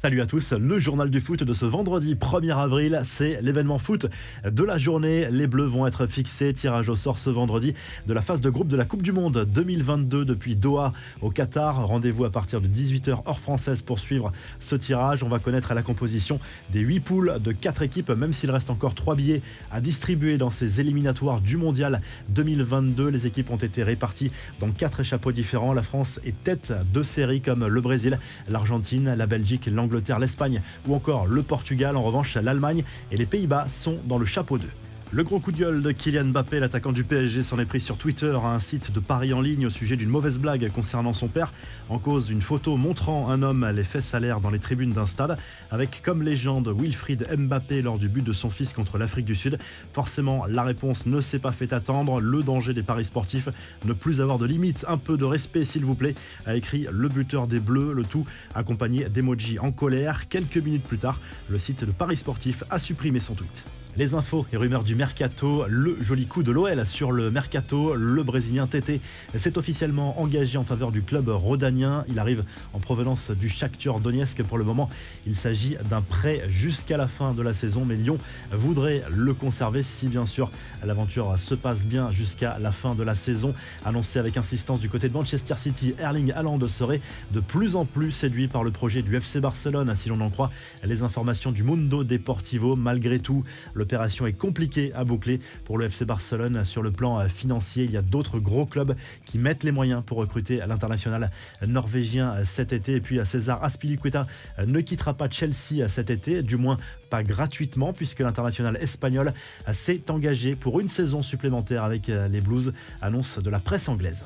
Salut à tous, le journal du foot de ce vendredi 1er avril, c'est l'événement foot de la journée. Les Bleus vont être fixés, tirage au sort ce vendredi de la phase de groupe de la Coupe du Monde 2022 depuis Doha au Qatar. Rendez-vous à partir de 18h heure française pour suivre ce tirage. On va connaître la composition des 8 poules de 4 équipes, même s'il reste encore 3 billets à distribuer dans ces éliminatoires du Mondial 2022. Les équipes ont été réparties dans 4 échappeaux différents. La France est tête de série comme le Brésil, l'Argentine, la Belgique, l'Angleterre, l'Espagne ou encore le Portugal. En revanche, l'Allemagne et les Pays-Bas sont dans le chapeau 2. Le gros coup de gueule de Kylian Mbappé, l'attaquant du PSG, s'en est pris sur Twitter à un site de paris en ligne au sujet d'une mauvaise blague concernant son père. En cause, une photo montrant un homme les fesses à l'air dans les tribunes d'un stade, avec comme légende Wilfried Mbappé lors du but de son fils contre l'Afrique du Sud. Forcément, la réponse ne s'est pas fait attendre. Le danger des paris sportifs, ne plus avoir de limite, un peu de respect s'il vous plaît, a écrit le buteur des Bleus, le tout accompagné d'emojis en colère. Quelques minutes plus tard, le site de paris sportifs a supprimé son tweet. Les infos et rumeurs du Mercato, le joli coup de l'OL sur le Mercato, le Brésilien Tété s'est officiellement engagé en faveur du club rhodanien. Il arrive en provenance du Shakhtar Donetsk. Pour le moment, il s'agit d'un prêt jusqu'à la fin de la saison, mais Lyon voudrait le conserver si bien sûr l'aventure se passe bien jusqu'à la fin de la saison. Annoncé avec insistance du côté de Manchester City, Erling Haaland serait de plus en plus séduit par le projet du FC Barcelone, si l'on en croit les informations du Mundo Deportivo. Malgré tout, l'opération est compliquée à boucler pour le FC Barcelone. Sur le plan financier, il y a d'autres gros clubs qui mettent les moyens pour recruter à l'international norvégien cet été. Et puis César Azpilicueta ne quittera pas Chelsea cet été, du moins pas gratuitement, puisque l'international espagnol s'est engagé pour une saison supplémentaire avec les Blues, annonce de la presse anglaise.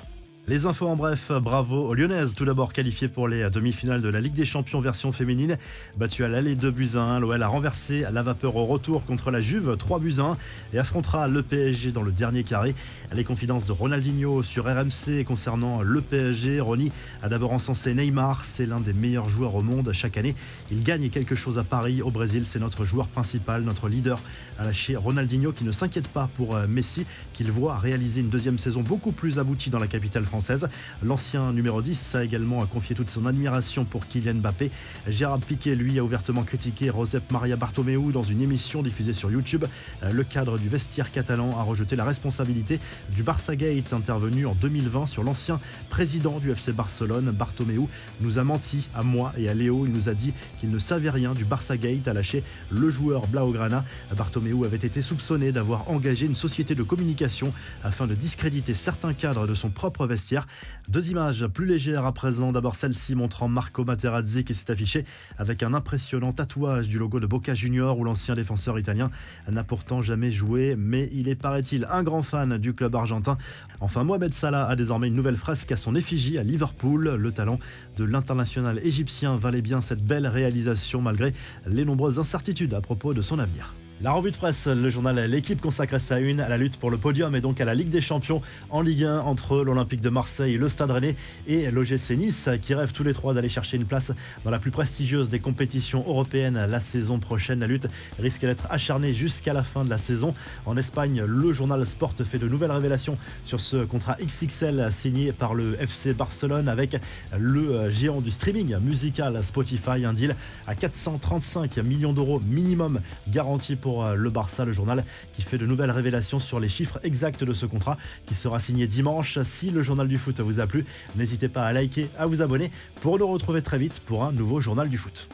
Les infos en bref, bravo aux Lyonnaises, tout d'abord qualifiées pour les demi-finales de la Ligue des Champions version féminine. Battue à l'aller 2-1, l'OL a renversé la vapeur au retour contre la Juve 3-1 et affrontera le PSG dans le dernier carré. Les confidences de Ronaldinho sur RMC concernant le PSG. Ronny a d'abord encensé Neymar, c'est l'un des meilleurs joueurs au monde chaque année. Il gagne quelque chose à Paris, au Brésil, c'est notre joueur principal, notre leader, a lâché Ronaldinho qui ne s'inquiète pas pour Messi, qu'il voit réaliser une deuxième saison beaucoup plus aboutie dans la capitale française. L'ancien numéro 10 a également confié toute son admiration pour Kylian Mbappé. Gérard Piqué, lui, a ouvertement critiqué Josep Maria Bartomeu dans une émission diffusée sur YouTube. Le cadre du vestiaire catalan a rejeté la responsabilité du Barça Gate intervenu en 2020 sur l'ancien président du FC Barcelone. Bartomeu nous a menti, à moi et à Léo. Il nous a dit qu'il ne savait rien du Barça Gate, a lâché le joueur Blaugrana. Bartomeu avait été soupçonné d'avoir engagé une société de communication afin de discréditer certains cadres de son propre vestiaire. Deux images plus légères à présent. D'abord celle-ci montrant Marco Materazzi qui s'est affiché avec un impressionnant tatouage du logo de Boca Juniors, où l'ancien défenseur italien n'a pourtant jamais joué, mais il est, paraît-il, un grand fan du club argentin. Enfin, Mohamed Salah a désormais une nouvelle fresque à son effigie à Liverpool. Le talent de l'international égyptien valait bien cette belle réalisation malgré les nombreuses incertitudes à propos de son avenir. La revue de presse, le journal L'équipe consacre sa une à la lutte pour le podium et donc à la Ligue des Champions en Ligue 1 entre l'Olympique de Marseille, le Stade Rennais et l'OGC Nice, qui rêvent tous les trois d'aller chercher une place dans la plus prestigieuse des compétitions européennes la saison prochaine. La lutte risque d'être acharnée jusqu'à la fin de la saison. En Espagne, le journal Sport fait de nouvelles révélations sur ce contrat XXL signé par le FC Barcelone avec le géant du streaming musical Spotify. Un deal à 435 millions d'euros minimum garanti pour le Barça. Le journal qui fait de nouvelles révélations sur les chiffres exacts de ce contrat qui sera signé dimanche. Si le journal du foot vous a plu, n'hésitez pas à liker, à vous abonner pour nous retrouver très vite pour un nouveau journal du foot.